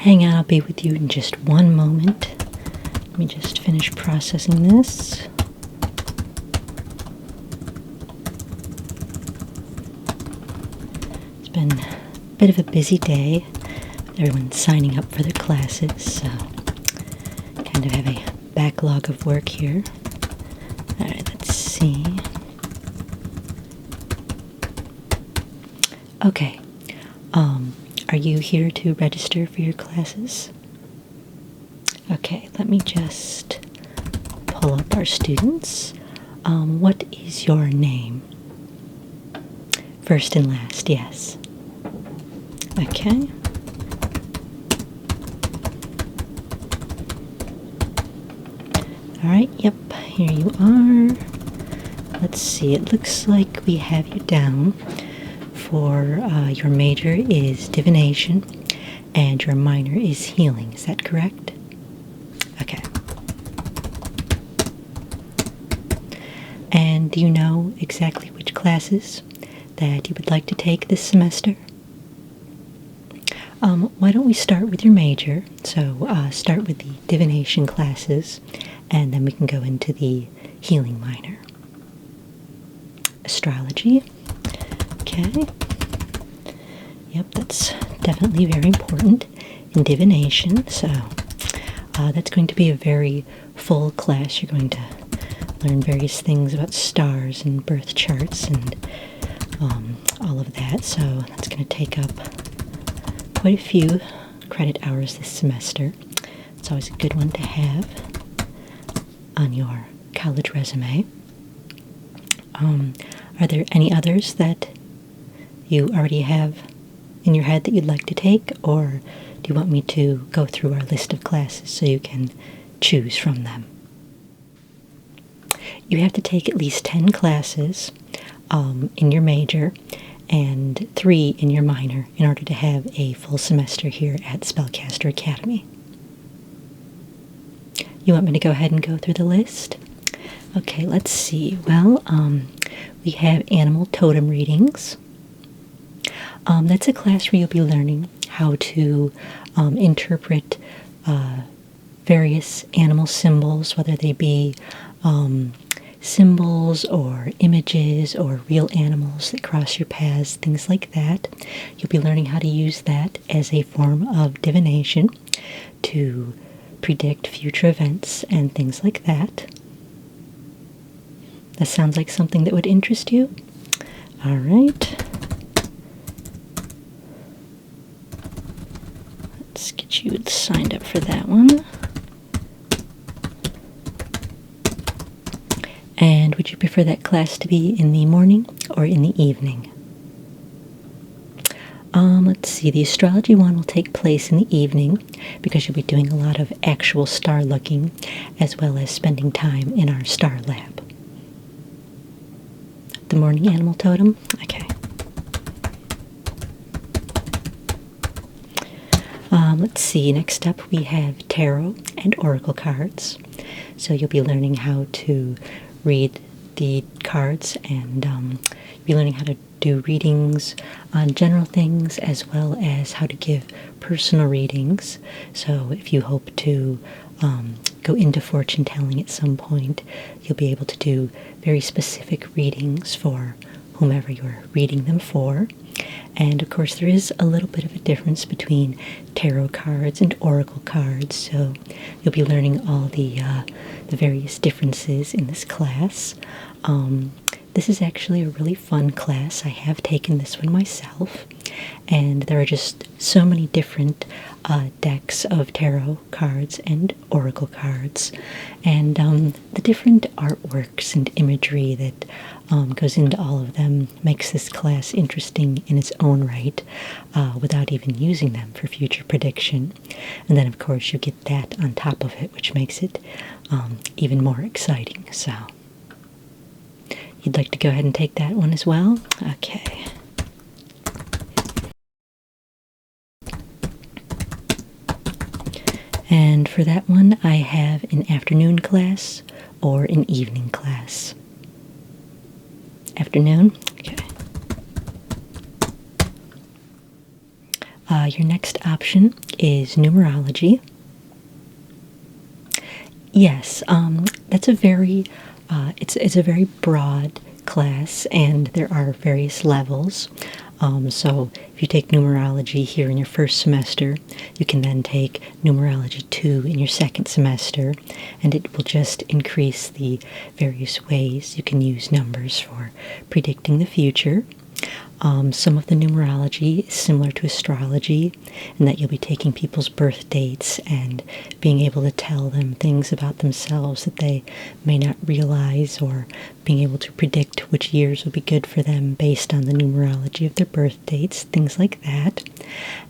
hang on, I'll be with you in just one moment. Let me just finish processing this. It's been a bit of a busy day. Everyone's signing up for their classes, so kind of have a backlog of work here. Alright, let's see. Okay, are you here to register for your classes? Okay, let me just pull up our students. What is your name? First and last, yes. Okay. Alright, yep, here you are. Let's see, it looks like we have you down for your major is Divination and your minor is Healing. Is that correct? Okay. And do you know exactly which classes that you would like to take this semester? Why don't we start with your major? So start with the Divination classes, and then we can go into the Healing minor. Astrology. Okay. Yep, that's definitely very important in Divination. So that's going to be a very full class. You're going to learn various things about stars and birth charts and all of that. So that's going to take up quite a few credit hours this semester. It's always a good one to have on your college resume. Are there any others that you already have in your head that you'd like to take, or do you want me to go through our list of classes so you can choose from them? You have to take at least 10 classes in your major and 3 in your minor in order to have a full semester here at Spellcaster Academy. You want me to go ahead and go through the list? Okay, let's see. Well, we have animal totem readings. That's a class where you'll be learning how to interpret various animal symbols, whether they be symbols or images or real animals that cross your paths, things like that. You'll be learning how to use that as a form of divination to predict future events and things like that. That sounds like something that would interest you? All right. Let's get you signed up for that one. And would you prefer that class to be in the morning or in the evening? Let's see, the astrology one will take place in the evening because you'll be doing a lot of actual star looking as well as spending time in our star lab. The morning animal totem? Okay. Let's see, next up we have tarot and oracle cards. So you'll be learning how to read the cards and you'll be learning how to do readings on general things as well as how to give personal readings. So if you hope to go into fortune telling at some point, you'll be able to do very specific readings for whomever you're reading them for. And of course there is a little bit of a difference between tarot cards and oracle cards, so you'll be learning all the various differences in this class. This is actually a really fun class. I have taken this one myself, and there are just so many different decks of tarot cards and oracle cards, and the different artworks and imagery that goes into all of them makes this class interesting in its own right without even using them for future prediction. And then of course you get that on top of it, which makes it even more exciting. So you'd like to go ahead and take that one as well? Okay. And for that one, I have an afternoon class or an evening class. Afternoon? Okay. Your next option is numerology. Yes, that's a very it's a very broad class, and there are various levels. So if you take numerology here in your first semester, you can then take numerology 2 in your second semester, and it will just increase the various ways you can use numbers for predicting the future. Some of the numerology is similar to astrology in that you'll be taking people's birth dates and being able to tell them things about themselves that they may not realize, or being able to predict which years will be good for them based on the numerology of their birth dates, things like that.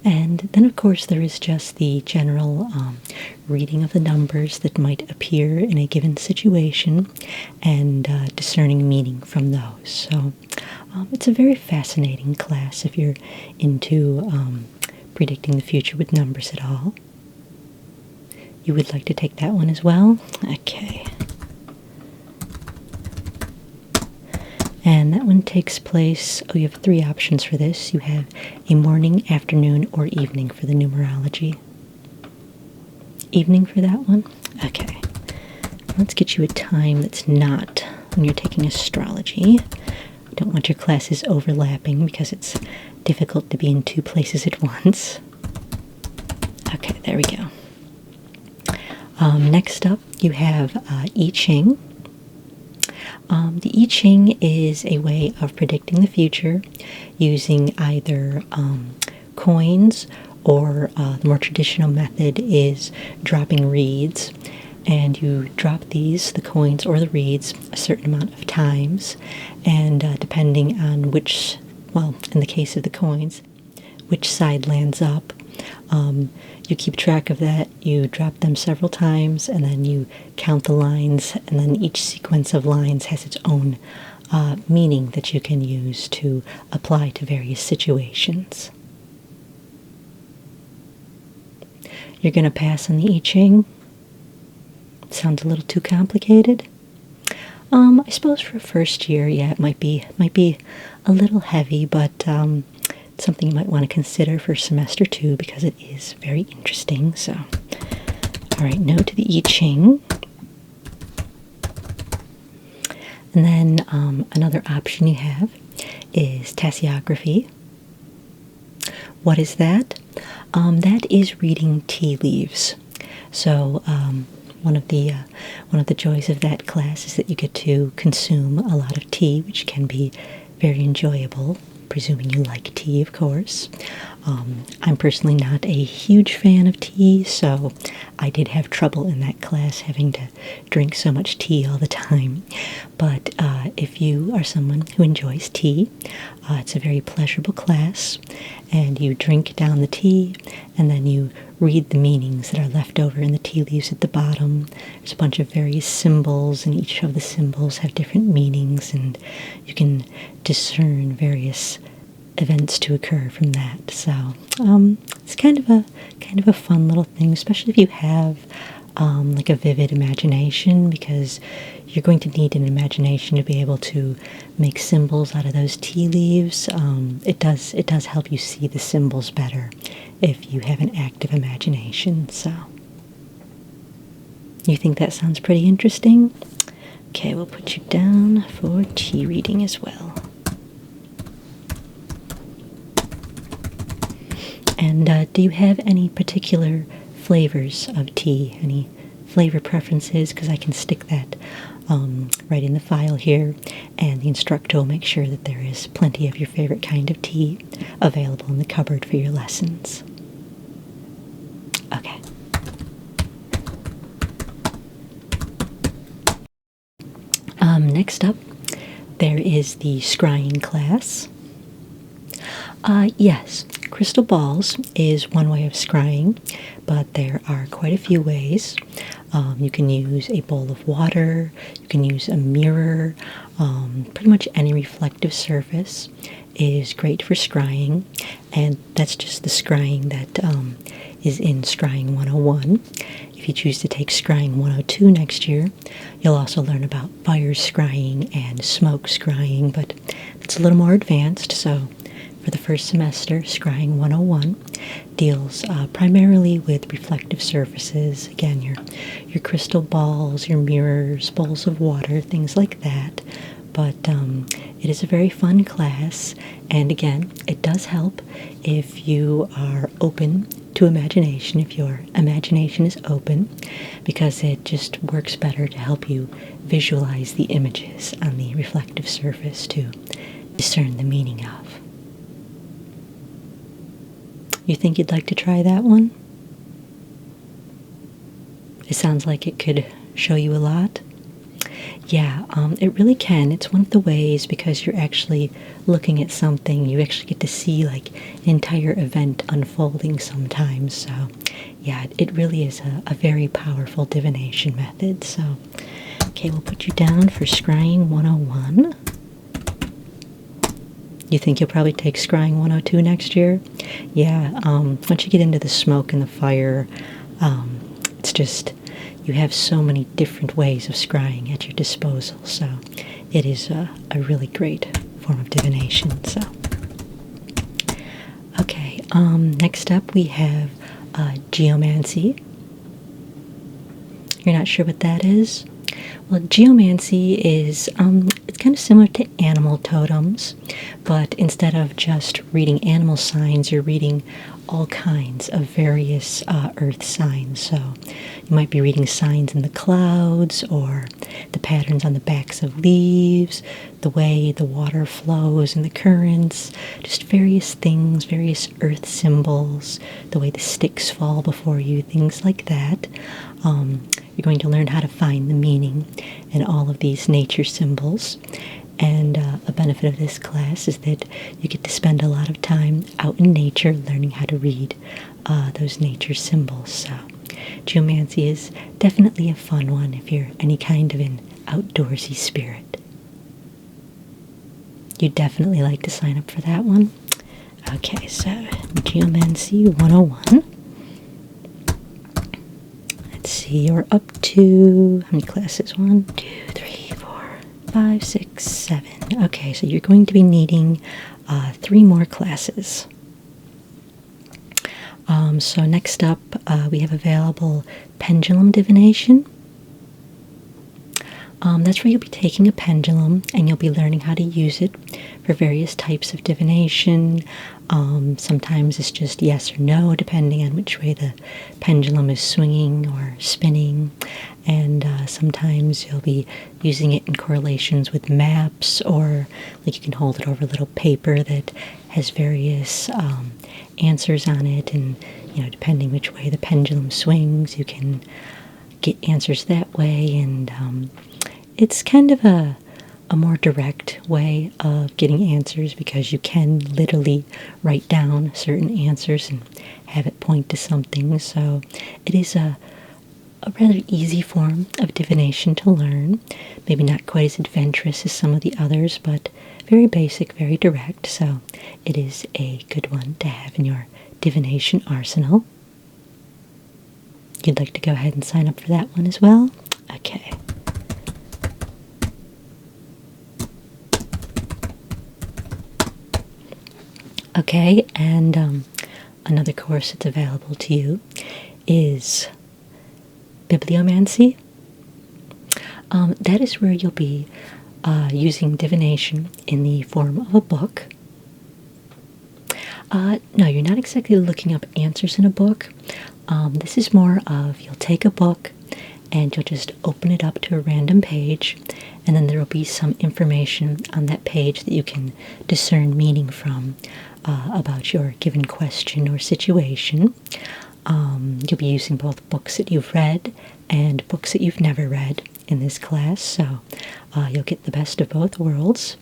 And then, of course, there is just the general reading of the numbers that might appear in a given situation and discerning meaning from those. So it's a very fascinating class if you're into predicting the future with numbers at all. You would like to take that one as well? Okay. And that one takes place, oh, you have 3 options for this. You have a morning, afternoon, or evening for the numerology. Evening for that one? Okay. Let's get you a time that's not when you're taking astrology. You don't want your classes overlapping because it's difficult to be in 2 places at once. Okay, there we go. Next up, you have I Ching. The I Ching is a way of predicting the future using either coins, or the more traditional method is dropping reeds. And you drop these, the coins or the reeds, a certain amount of times, and depending on which, well, in the case of the coins, which side lands up, you keep track of that. You drop them several times, and then you count the lines, and then each sequence of lines has its own meaning that you can use to apply to various situations. You're going to pass on the I Ching. Sounds a little too complicated. I suppose for a first year, yeah, it might be a little heavy, but it's something you might want to consider for semester 2 because it is very interesting. So, all right, no to the I Ching. And then another option you have is tassiography. What is that? That is reading tea leaves. So one of the joys of that class is that you get to consume a lot of tea, which can be very enjoyable, presuming you like tea, of course. I'm personally not a huge fan of tea, so I did have trouble in that class having to drink so much tea all the time. But if you are someone who enjoys tea, it's a very pleasurable class, and you drink down the tea, and then you read the meanings that are left over in the tea leaves at the bottom. There's a bunch of various symbols, and each of the symbols have different meanings, and you can discern various events to occur from that. So it's kind of a fun little thing, especially if you have like a vivid imagination, because you're going to need an imagination to be able to make symbols out of those tea leaves. It does help you see the symbols better if you have an active imagination. So you think that sounds pretty interesting? Okay, we'll put you down for tea reading as well. And do you have any particular flavors of tea? Any flavor preferences? Because I can stick that right in the file here, and the instructor will make sure that there is plenty of your favorite kind of tea available in the cupboard for your lessons. Okay. Next up, there is the scrying class. Yes, crystal balls is one way of scrying, but there are quite a few ways. You can use a bowl of water, you can use a mirror, pretty much any reflective surface is great for scrying, and that's just the scrying that is in Scrying 101. If you choose to take Scrying 102 next year, you'll also learn about fire scrying and smoke scrying, but it's a little more advanced, so for the first semester, Scrying 101 deals primarily with reflective surfaces. Again, your crystal balls, your mirrors, bowls of water, things like that. But it is a very fun class, and again, it does help if you are open to imagination, if your imagination is open, because it just works better to help you visualize the images on the reflective surface to discern the meaning of. You think you'd like to try that one? It sounds like it could show you a lot. Yeah, it really can. It's one of the ways, because you're actually looking at something, you actually get to see like an entire event unfolding sometimes. So yeah, it really is a very powerful divination method. So, okay, we'll put you down for Scrying 101. You think you'll probably take Scrying 102 next year? Yeah, once you get into the smoke and the fire, it's just, you have so many different ways of scrying at your disposal, so it is a really great form of divination. So, okay, next up we have geomancy. You're not sure what that is? Well, geomancy is it's kind of similar to animal totems, but instead of just reading animal signs, you're reading all kinds of various earth signs. So you might be reading signs in the clouds, or the patterns on the backs of leaves, the way the water flows in the currents, just various things, various earth symbols, the way the sticks fall before you, things like that. You're going to learn how to find the meaning in all of these nature symbols. And a benefit of this class is that you get to spend a lot of time out in nature learning how to read those nature symbols. So geomancy is definitely a fun one if you're any kind of an outdoorsy spirit. You'd definitely like to sign up for that one. Okay, so Geomancy 101. Let's see, you're up to, how many classes? 1, 2, 3, 4, 5, 6, 7. Okay, so you're going to be needing 3 more classes. So next up, we have available Pendulum Divination. That's where you'll be taking a pendulum and you'll be learning how to use it for various types of divination. Sometimes it's just yes or no, depending on which way the pendulum is swinging or spinning. And sometimes you'll be using it in correlations with maps, or like you can hold it over a little paper that has various answers on it. And, you know, depending which way the pendulum swings, you can get answers that way. And it's kind of a more direct way of getting answers, because you can literally write down certain answers and have it point to something. So it is a rather easy form of divination to learn. Maybe not quite as adventurous as some of the others, but very basic, very direct. So it is a good one to have in your divination arsenal. You'd like to go ahead and sign up for that one as well? Okay. Okay, and another course that's available to you is Bibliomancy. That is where you'll be using divination in the form of a book. No, you're not exactly looking up answers in a book. This is more of, you'll take a book and you'll just open it up to a random page, and then there will be some information on that page that you can discern meaning from about your given question or situation. You'll be using both books that you've read and books that you've never read in this class, so you'll get the best of both worlds.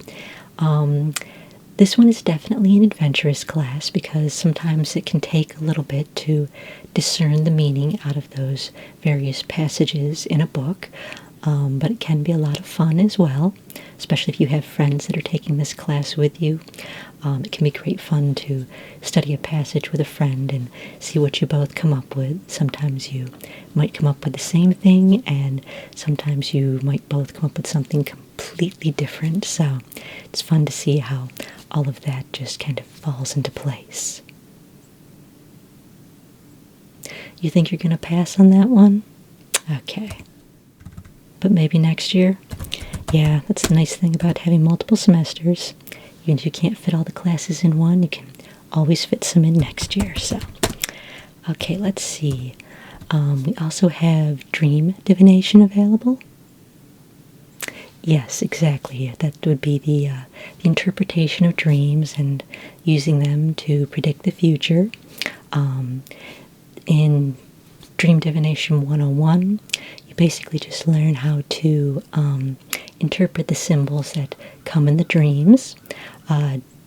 This one is definitely an adventurous class, because sometimes it can take a little bit to discern the meaning out of those various passages in a book, but it can be a lot of fun as well, especially if you have friends that are taking this class with you. It can be great fun to study a passage with a friend and see what you both come up with. Sometimes you might come up with the same thing, and sometimes you might both come up with something completely different. So it's fun to see how all of that just kind of falls into place. You think you're going to pass on that one? Okay. But maybe next year? Yeah, that's the nice thing about having multiple semesters. Even if you can't fit all the classes in one, you can always fit some in next year. So, okay, let's see. We also have Dream Divination available. Yes, exactly. That would be the interpretation of dreams and using them to predict the future. In Dream Divination 101, you basically just learn how to interpret the symbols that come in the dreams.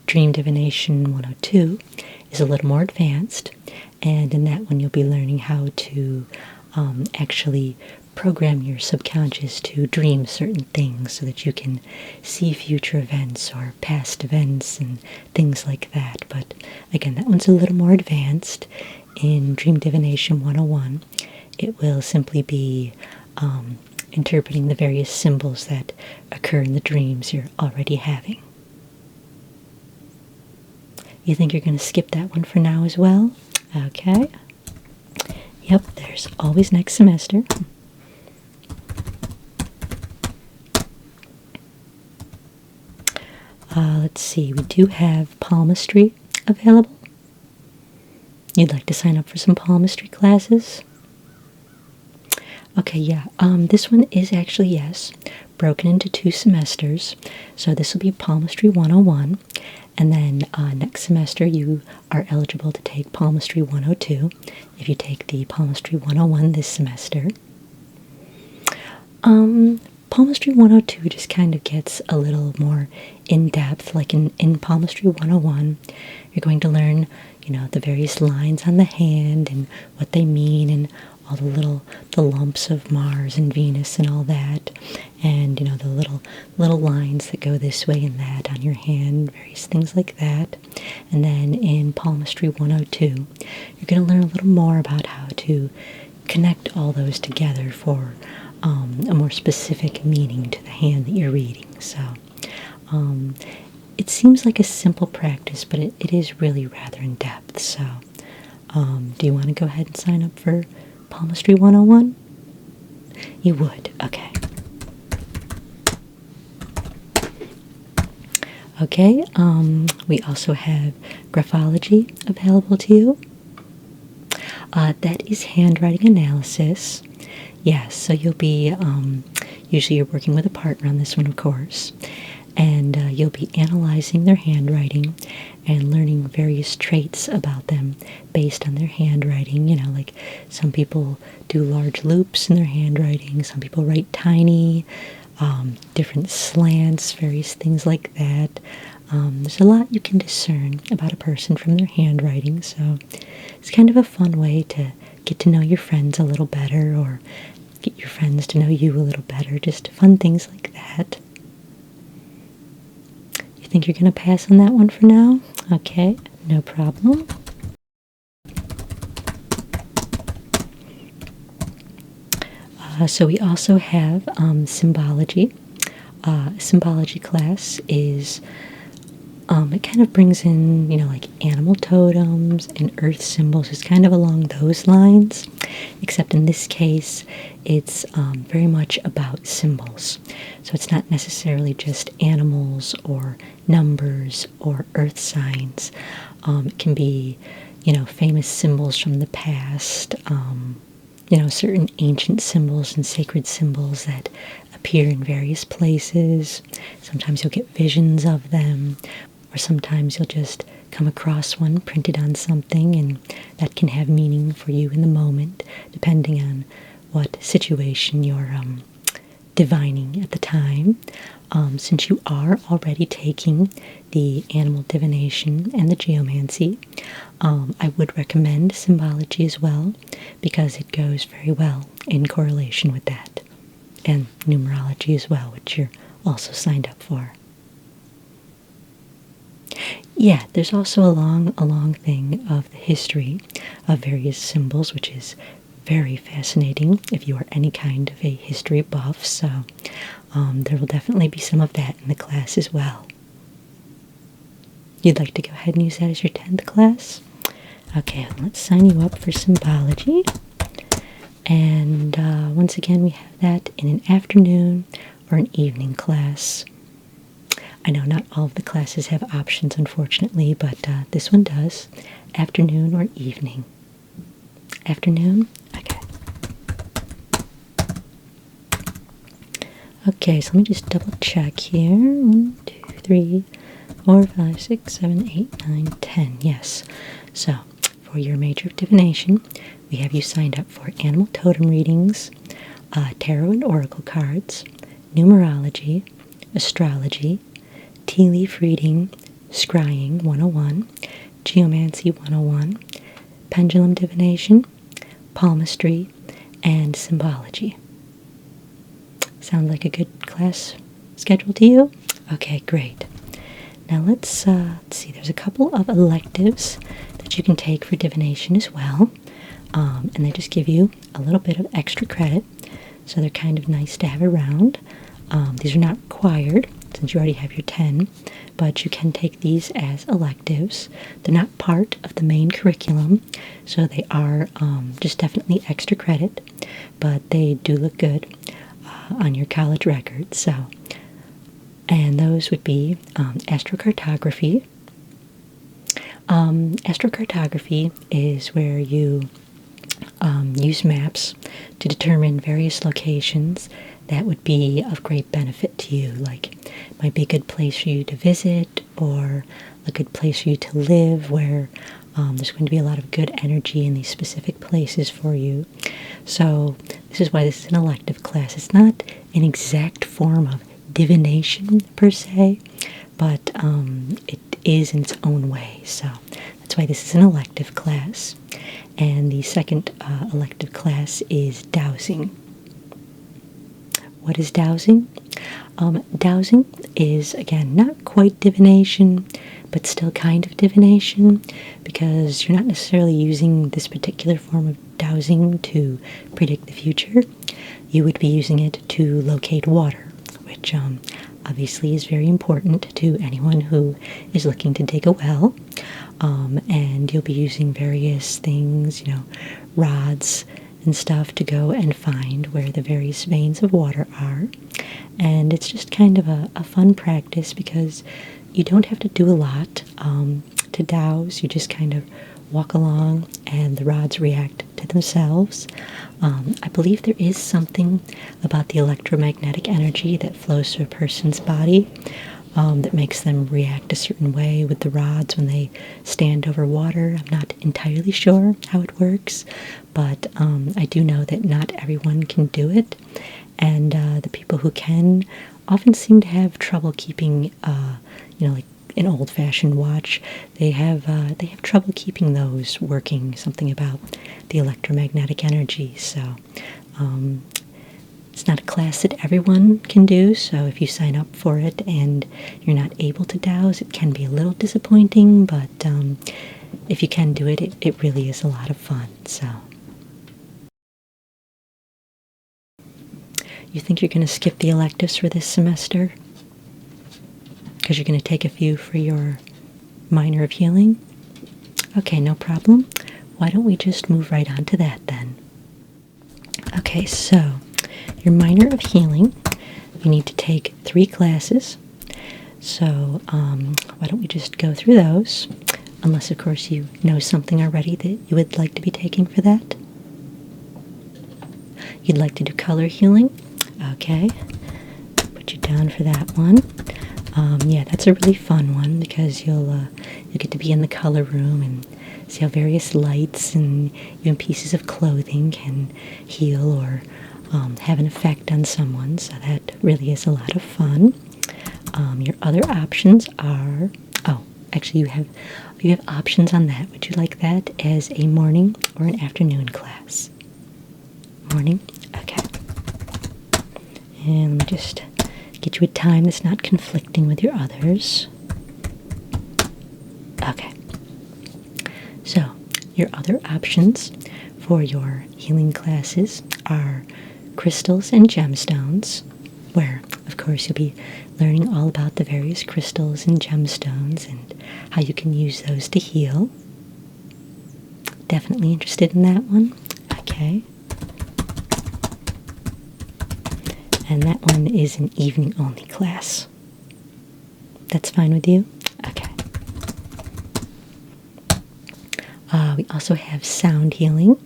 Dream Divination 102 is a little more advanced, and in that one you'll be learning how to actually program your subconscious to dream certain things so that you can see future events or past events and things like that. But again, that one's a little more advanced. In Dream Divination 101, it will simply be interpreting the various symbols that occur in the dreams you're already having. You think you're going to skip that one for now as well? Okay. Yep, there's always next semester. Let's see, we do have palmistry available. You'd like to sign up for some palmistry classes? Okay, yeah, this one is actually, yes, broken into 2 semesters. So this will be Palmistry 101, and then next semester you are eligible to take Palmistry 102 if you take the Palmistry 101 this semester. Palmistry 102 just kind of gets a little more in-depth. Like in Palmistry 101, you're going to learn, the various lines on the hand and what they mean, and all the lumps of Mars and Venus and all that, and the little lines that go this way and that on your hand, various things like that. And then in Palmistry 102, you're going to learn a little more about how to connect all those together for a more specific meaning to the hand that you're reading. So it seems like a simple practice, but it is really rather in depth. So do you want to go ahead and sign up for Palmistry 101? You would? Okay. Okay, we also have graphology available to you. That is handwriting analysis. Yes, so you'll be, usually you're working with a partner on this one, of course, and you'll be analyzing their handwriting and learning various traits about them based on their handwriting. Like some people do large loops in their handwriting, some people write tiny, different slants, various things like that. There's a lot you can discern about a person from their handwriting, so it's kind of a fun way to get to know your friends a little better, or get your friends to know you a little better, just fun things like that. You think you're going to pass on that one for now? Okay, no problem. So we also have symbology. Symbology class is, it kind of brings in, like animal totems and earth symbols. It's kind of along those lines, except in this case, it's very much about symbols. So it's not necessarily just animals or numbers or earth signs. It can be, famous symbols from the past, certain ancient symbols and sacred symbols that appear in various places. Sometimes you'll get visions of them, or sometimes you'll just come across one printed on something, and that can have meaning for you in the moment, depending on what situation you're divining at the time. Since you are already taking the animal divination and the geomancy, I would recommend symbology as well, because it goes very well in correlation with that, and numerology as well, which you're also signed up for. Yeah, there's also a long thing of the history of various symbols, which is very fascinating if you are any kind of a history buff. So there will definitely be some of that in the class as well. You'd like to go ahead and use that as your 10th class? Okay, let's sign you up for symbology. And once again, we have that in an afternoon or an evening class. I know not all of the classes have options, unfortunately, but this one does. Afternoon or evening. Afternoon? Okay. Okay, so let me just double check here. 1, 2, 3, 4, 5, 6, 7, 8, 9, 10. Yes. So, for your major of divination, we have you signed up for animal totem readings, tarot and oracle cards, numerology, astrology, tea leaf reading, scrying 101, geomancy 101, pendulum divination, palmistry, and symbology. Sound like a good class schedule to you? Okay, great. Now let's see, there's a couple of electives that you can take for divination as well. And they just give you a little bit of extra credit, so they're kind of nice to have around. These are not required, since you already have your 10, but you can take these as electives. They're not part of the main curriculum, so they are just definitely extra credit, but they do look good on your college record. So, and those would be astrocartography. Astrocartography is where you use maps to determine various locations that would be of great benefit to you. Like, it might be a good place for you to visit, or a good place for you to live, where there's going to be a lot of good energy in these specific places for you. So this is why this is an elective class. It's not an exact form of divination per se, but it is in its own way. So that's why this is an elective class. And the second elective class is dowsing. What is dowsing? Dowsing is, again, not quite divination, but still kind of divination, because you're not necessarily using this particular form of dowsing to predict the future. You would be using it to locate water, which obviously is very important to anyone who is looking to dig a well. And you'll be using various things, rods and stuff, to go and find where the various veins of water are. And it's just kind of a fun practice, because you don't have to do a lot to douse. You just kind of walk along and the rods react to themselves. I believe there is something about the electromagnetic energy that flows through a person's body that makes them react a certain way with the rods when they stand over water. I'm not entirely sure how it works, but I do know that not everyone can do it, and the people who can often seem to have trouble keeping, like an old-fashioned watch. They have trouble keeping those working. Something about the electromagnetic energy. So it's not a class that everyone can do, so if you sign up for it and you're not able to dowse, it can be a little disappointing, but if you can do it, it really is a lot of fun. So, you think you're going to skip the electives for this semester? Because you're going to take a few for your minor of healing? Okay, no problem. Why don't we just move right on to that then? Okay, so your minor of healing, you need to take 3 classes. So why don't we just go through those, unless of course you know something already that you would like to be taking for that. You'd like to do color healing? Okay, put you down for that one. Yeah, that's a really fun one, because you'll get to be in the color room and see how various lights and even pieces of clothing can heal or have an effect on someone, so that really is a lot of fun. Your other options are, actually you have options on that. Would you like that as a morning or an afternoon class? Morning? Okay. And let me just get you a time that's not conflicting with your others. Okay. So, your other options for your healing classes are crystals and gemstones, where, of course, you'll be learning all about the various crystals and gemstones and how you can use those to heal. Definitely interested in that one? Okay. And that one is an evening-only class. That's fine with you? Okay. We also have sound healing.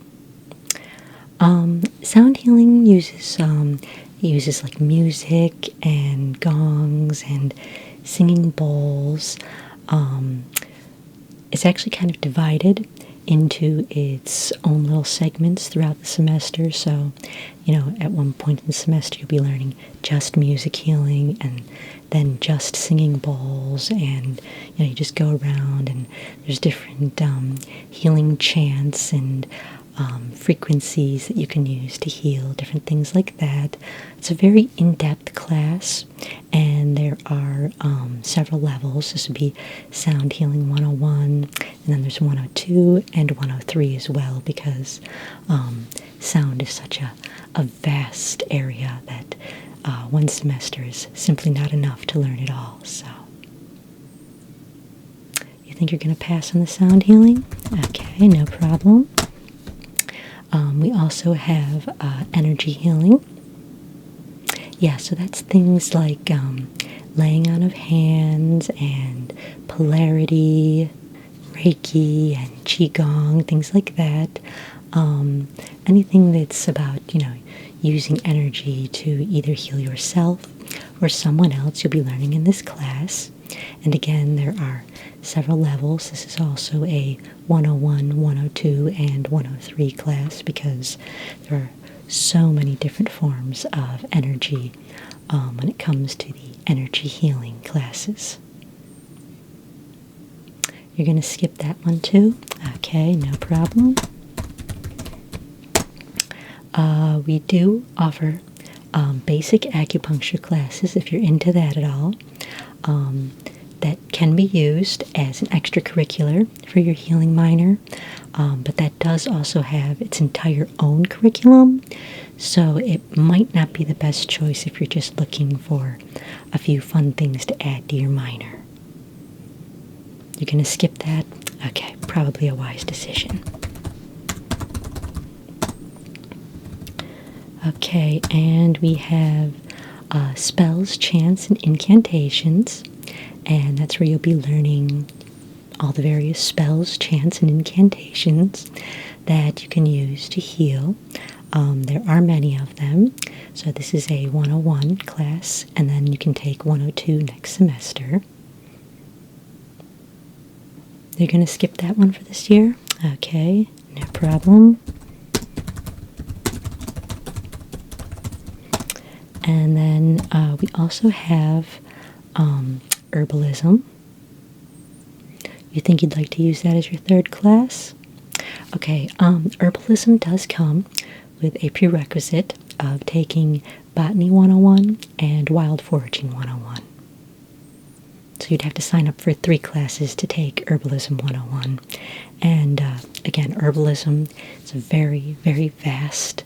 Sound healing uses like music and gongs and singing bowls. It's actually kind of divided into its own little segments throughout the semester. So, at one point in the semester, you'll be learning just music healing and then just singing bowls. And, you just go around and there's different healing chants and frequencies that you can use to heal, different things like that. It's a very in-depth class, and there are several levels. This would be Sound Healing 101, and then there's 102 and 103 as well, because sound is such a vast area that one semester is simply not enough to learn it all. So, you think you're going to pass on the sound healing? Okay, no problem. We also have energy healing. Yeah, so that's things like laying on of hands and polarity, Reiki and Qigong, things like that. Anything that's about, using energy to either heal yourself or someone else, you'll be learning in this class. And again, there are several levels. This is also a 101, 102, and 103 class because there are so many different forms of energy when it comes to the energy healing classes. You're going to skip that one too? Okay, no problem. We do offer basic acupuncture classes if you're into that at all. That can be used as an extracurricular for your healing minor, but that does also have its entire own curriculum, so it might not be the best choice if you're just looking for a few fun things to add to your minor. You're going to skip that? Okay, probably a wise decision. Okay, and we have spells, chants, and incantations. And that's where you'll be learning all the various spells, chants, and incantations that you can use to heal. There are many of them. So this is a 101 class, and then you can take 102 next semester. You're going to skip that one for this year? Okay, no problem. And then we also have herbalism. You think you'd like to use that as your third class? Okay, herbalism does come with a prerequisite of taking Botany 101 and Wild Foraging 101. So you'd have to sign up for 3 classes to take Herbalism 101. And again, herbalism is a very, very vast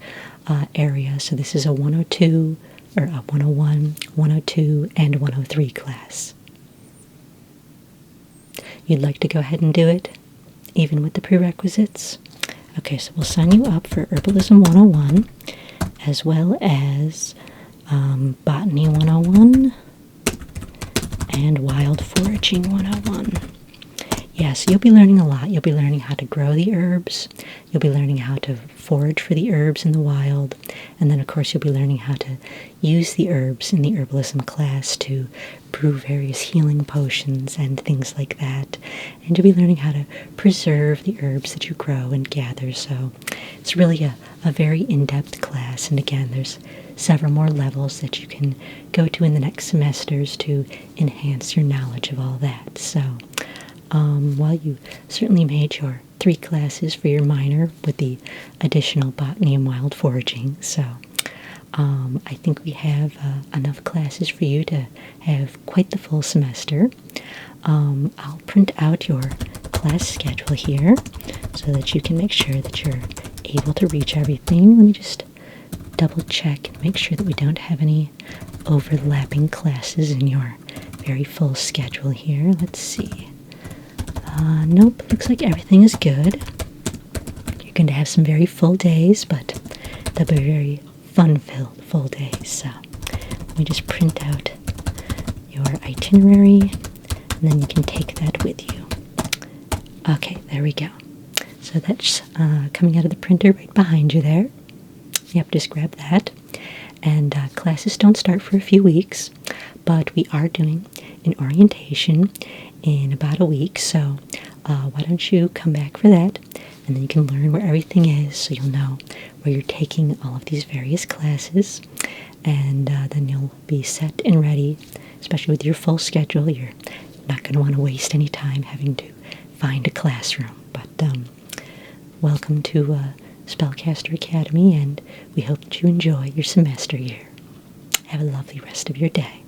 area. So this is a 102, or a 101, 102, and 103 class. You'd like to go ahead and do it, even with the prerequisites? Okay, so we'll sign you up for Herbalism 101, as well as Botany 101 and Wild Foraging 101. Yeah, so you'll be learning a lot. You'll be learning how to grow the herbs. You'll be learning how to forage for the herbs in the wild. And then, of course, you'll be learning how to use the herbs in the herbalism class to brew various healing potions and things like that. And you'll be learning how to preserve the herbs that you grow and gather. So it's really a very in-depth class. And again, there's several more levels that you can go to in the next semesters to enhance your knowledge of all that. So while you certainly made your 3 classes for your minor with the additional botany and wild foraging, so I think we have enough classes for you to have quite the full semester. I'll print out your class schedule here so that you can make sure that you're able to reach everything. Let me just double check and make sure that we don't have any overlapping classes in your very full schedule here. Let's see. Nope, looks like everything is good. You're going to have some very full days, but they'll be very fun-filled full days. So let me just print out your itinerary, and then you can take that with you. Okay, there we go. So that's coming out of the printer right behind you there. Yep, just grab that. And classes don't start for a few weeks, but we are doing an orientation in about a week, so why don't you come back for that, and then you can learn where everything is, so you'll know where you're taking all of these various classes, and then you'll be set and ready, especially with your full schedule. You're not going to want to waste any time having to find a classroom. But welcome to Spellcaster Academy, and we hope that you enjoy your semester here. Have a lovely rest of your day.